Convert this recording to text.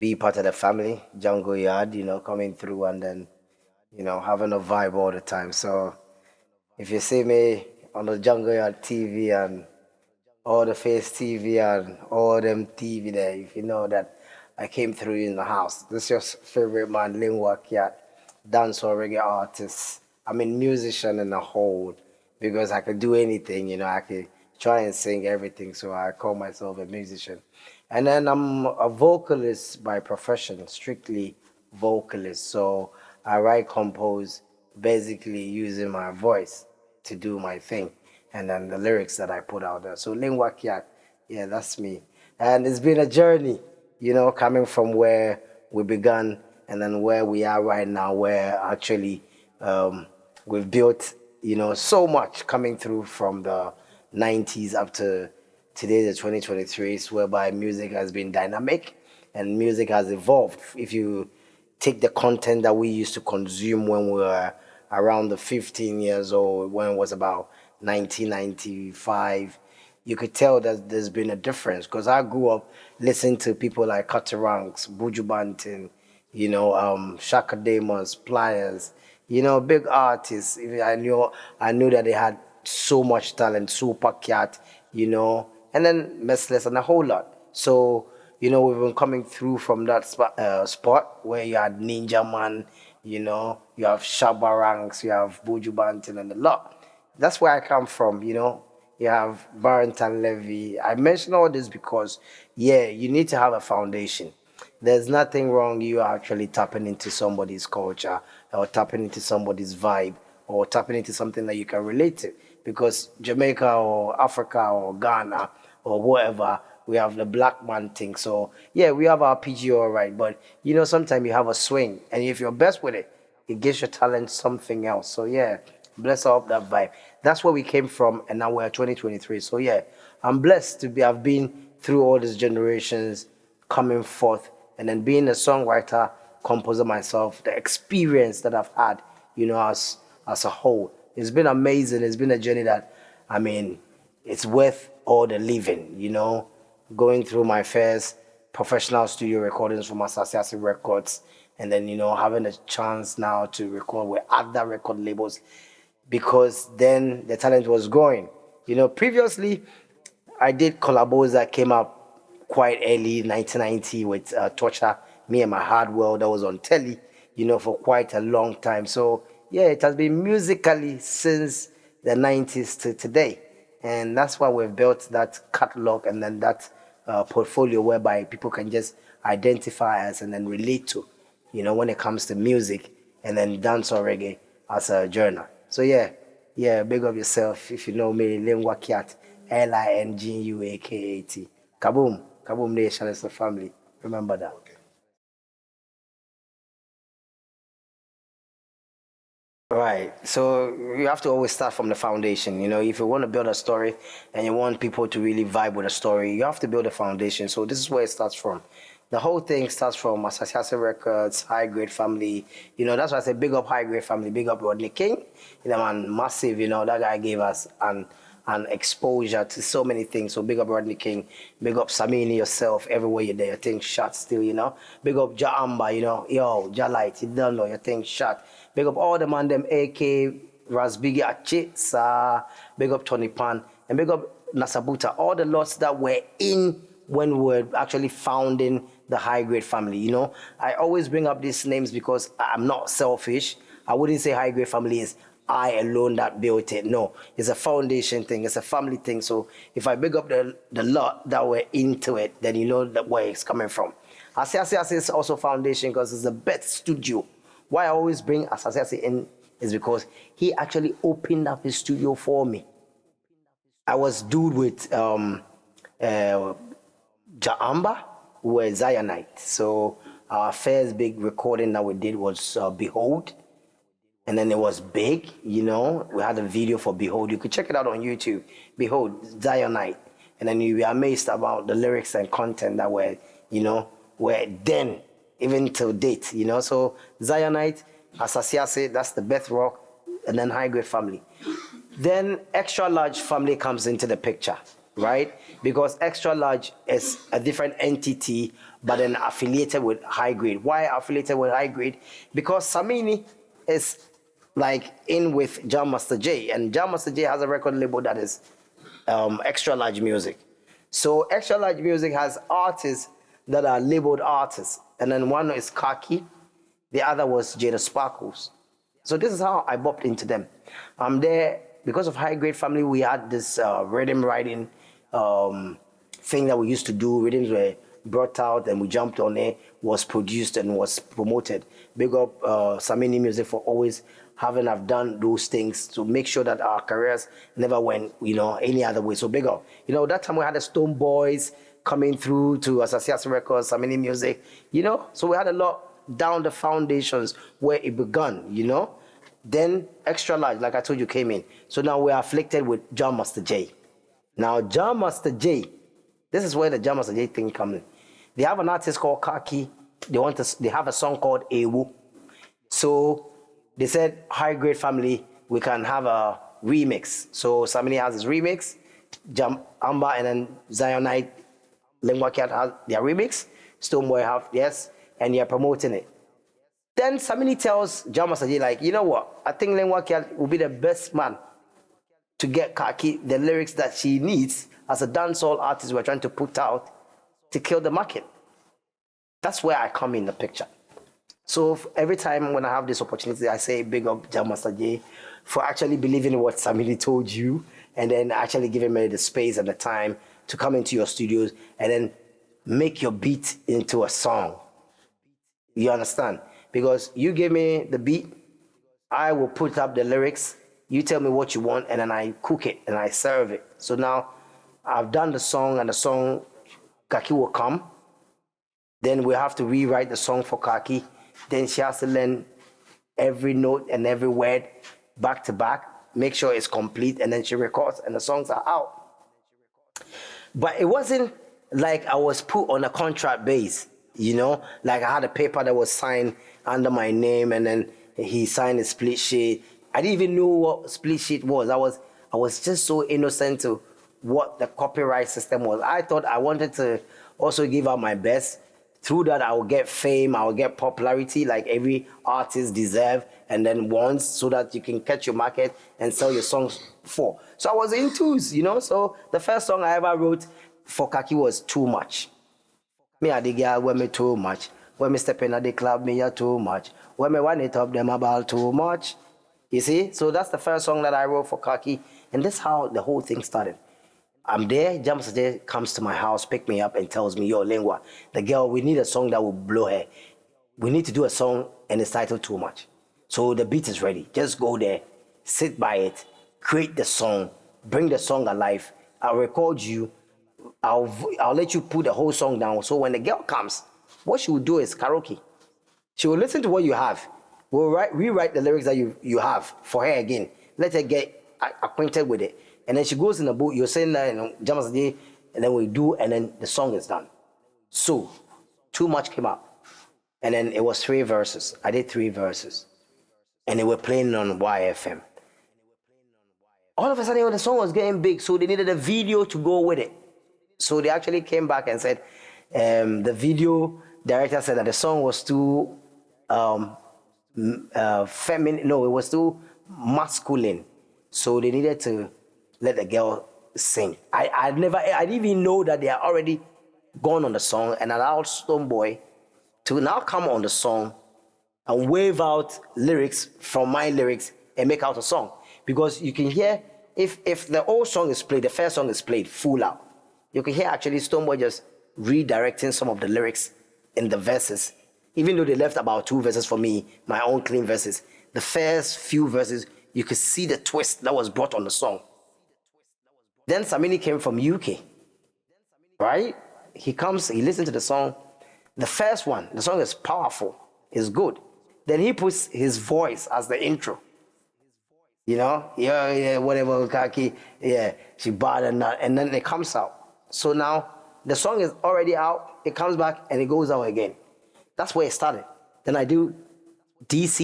be part of the family, jungle yard, coming through and then, having a vibe all the time. So if you see me on the jungle yard TV and all the face TV and all them TV there, if you know that I came through in the house. This is your favorite man, Linguakat, dancehall reggae artist. I mean musician in the whole because I could do anything, I could try and sing everything, so I call myself a musician. And then I'm a vocalist by profession, strictly vocalist. So I write, compose, basically using my voice to do my thing. And then the lyrics that I put out there. So Linguakat, yeah, that's me. And it's been a journey, coming from where we began and then where we are right now, where actually we've built, so much coming through from the 90s up to today, the 2023s, whereby music has been dynamic and music has evolved. If you take the content that we used to consume when we were around the 15 years old, when it was about 1995, you could tell that there's been a difference because I grew up listening to people like Cutteranks, Buju Banton, Shaka Demus, Pliers, big artists. I knew that they had so much talent, Super Cat, and then Messless and a whole lot. So, we've been coming through from that spot where you had Ninja Man, you have Shabaranks, you have Buju Banton and a lot. That's where I come from, You have Barrington Levy. I mention all this because, yeah, you need to have a foundation. There's nothing wrong you actually tapping into somebody's culture or tapping into somebody's vibe or tapping into something that you can relate to. Because Jamaica or Africa or Ghana or whatever, we have the black man thing. So, yeah, we have our PG all right. But, sometimes you have a swing. And if you're best with it, it gives your talent something else. So, yeah, bless up that vibe. That's where we came from. And now we're 2023. So, yeah, I'm blessed to be, I've been through all these generations coming forth. And then being a songwriter, composer myself, the experience that I've had, as a whole. It's been amazing. It's been a journey that, it's worth all the living, going through my first professional studio recordings from Association Records and then, having a chance now to record with other record labels because then the talent was growing. Previously, I did collabos that came up quite early, 1990 with Torture, Me and My Hard World, that was on telly, for quite a long time. So, yeah, it has been musically since the 90s to today. And that's why we've built that catalog and then that portfolio whereby people can just identify us and then relate to, when it comes to music and then dance or reggae as a journal. So, yeah, big up yourself. If you know me, Linguakat, Linguakat. Kaboom. Kaboom Nation is a family. Remember that. Right. So you have to always start from the foundation. If you want to build a story and you want people to really vibe with a story, you have to build a foundation. So this is where it starts from. The whole thing starts from Association Records, High Grade Family. That's why I say big up High Grade Family, big up Rodney King. Man, massive, that guy gave us an exposure to so many things. So big up Rodney King, big up Samini yourself, everywhere you're there, your thing shot still, Big up Ja Amba, yo, Ja Light, you don't know, your thing shot. Big up all the man, them AK, Rasbigi Achi, Sa, big up Tony Pan, and big up Nasabuta, all the lots that were in when we were actually founding the High Grade Family, I always bring up these names because I'm not selfish. I wouldn't say High Grade Family is I alone that built it. No, it's a foundation thing. It's a family thing. So if I big up the lot that were into it, then you know that where it's coming from. Asase is also foundation because it's the best studio. Why I always bring Asase in is because he actually opened up his studio for me. I was dude with Jaamba, who were Zionite. So our first big recording that we did was Behold. And then it was big, We had a video for Behold. You could check it out on YouTube. Behold, Zionite. And then you'll be amazed about the lyrics and content that were, were then, even till date, So Zionite, Asasiase, that's the Beth Rock, and then High Grade Family. Then Extra Large Family comes into the picture. right? Because extra large is a different entity, but then affiliated with high grade. Why affiliated with high grade? Because Samini is like in with Jam Master J, and Jam Master J has a record label that is extra large music. So extra large music has artists that are labeled artists, and then one is Khaki, the other was Jada Sparkles. So this is how I bopped into them. I'm there because of High Grade Family. We had this rhythm writing thing that we used to do. Rhythms were brought out and we jumped on it, was produced and was promoted. Big up Samini Music for always having have done those things to make sure that our careers never went, any other way. So big up. That time we had the Stone Boys coming through to Association Records, Samini Music, so we had a lot down the foundations where it began, Then extra large, like I told you, came in. So now we are afflicted with Jam Master J. Now Jam Master J, this is where the Jam Master J thing comes in. They have an artist called Khaki. They have a song called Ewu. So they said, High Grade Family, we can have a remix. So Samini has his remix, Amber and then Zionite, Linguakat has their remix, Stonwoy have theirs, and they're promoting it. Then Samini tells Jam Master J, like, you know what? I think Linguakat will be the best man to get Khaki the lyrics that she needs as a dancehall artist we're trying to put out to kill the market. That's where I come in the picture. So every time when I have this opportunity, I say big up Jam Master J for actually believing in what Samini told you and then actually giving me the space and the time to come into your studios and then make your beat into a song. You understand? Because you give me the beat, I will put up the lyrics, you tell me what you want, and then I cook it and I serve it. So now I've done the song, and the song, Khaki will come. Then we have to rewrite the song for Khaki. Then she has to learn every note and every word back to back, make sure it's complete, and then she records and the songs are out. But it wasn't like I was put on a contract base, like I had a paper that was signed under my name and then he signed a split sheet. I didn't even know what split sheet was. I was just so innocent to what the copyright system was. I thought I wanted to also give out my best. Through that, I will get fame, I will get popularity like every artist deserve and then wants, so that you can catch your market and sell your songs for. So I was in twos, So the first song I ever wrote for Khaki was Too Much. Me and the girl when me too much. When me step in at the club, me are too much. When me want it up, them about too much. You see? So that's the first song that I wrote for Khaki. And that's how the whole thing started. I'm there, Jam Master J comes to my house, pick me up and tells me, yo, Lingua, the girl, we need a song that will blow her. We need to do a song and it's titled Too Much. So the beat is ready. Just go there, sit by it, create the song, bring the song alive. I'll record you. I'll let you put the whole song down. So when the girl comes, what she will do is karaoke. She will listen to what you have. We'll rewrite the lyrics that you have for her again. Let her get acquainted with it. And then she goes in the booth, you're saying that, Jam Master J, and then we do, and then the song is done. So, Too Much came up. And then it was 3 verses. I did 3 verses. And they were playing on YFM. All of a sudden, the song was getting big, so they needed a video to go with it. So they actually came back and said, the video director said that the song was too feminine. No, it was too masculine. So they needed to let the girl sing. I didn't even know that they had already gone on the song and allowed Stoneboy to now come on the song and wave out lyrics from my lyrics and make out a song. Because you can hear, if the old song is played, the first song is played full out, you can hear actually Stoneboy just redirecting some of the lyrics in the verses. Even though they left about 2 verses for me, my own clean verses, the first few verses, you could see the twist that was brought on the song. Then Samini came from UK, right? He comes, he listens to the song. The first one, the song is powerful, is good. Then he puts his voice as the intro. Yeah, whatever, Khaki, yeah, she bad and that, and then it comes out. So now the song is already out, it comes back and it goes out again. That's where it started. Then I do DC.